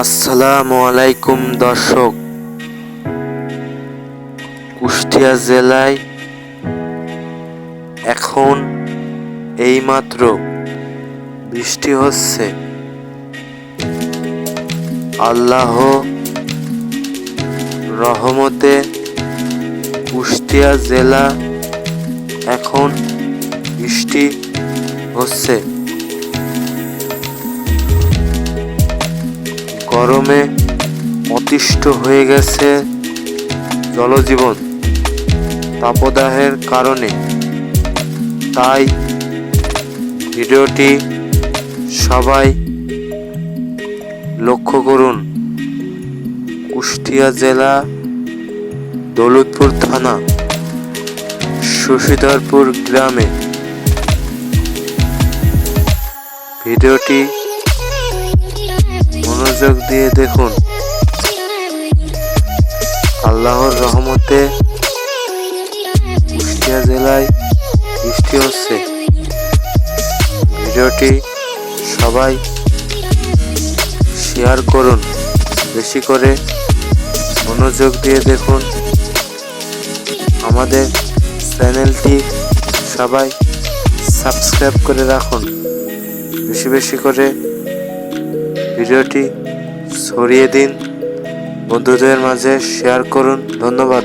আসসালামু আলাইকুম দর্শক, কুষ্টিয়া জেলায় এখন এইমাত্র বৃষ্টি হচ্ছে। আল্লাহ রহমতে কুষ্টিয়া জেলা এখন বৃষ্টি হচ্ছে। গরমে অতিষ্ঠ হয়ে গেছে জনজীবন তাপদাহের কারণে। তাই ভিডিওটি সবাই লক্ষ্য করুন। কুষ্টিয়া জেলা দৌলতপুর থানা শশীধরপুর গ্রামে ভিডিওটি মনোযোগ দিয়ে দেখুন। আল্লাহর রহমতে কুষ্টিয়া জেলায় বৃষ্টি হচ্ছে। ভিডিওটি সবাই শেয়ার করুন, বেশি করে মনোযোগ দিয়ে দেখুন। আমাদের চ্যানেলটি সবাই সাবস্ক্রাইব করে রাখুন। বেশি বেশি করে ভিডিওটি ছড়িয়ে দিন, বন্ধুদের মাঝে শেয়ার করুন। ধন্যবাদ।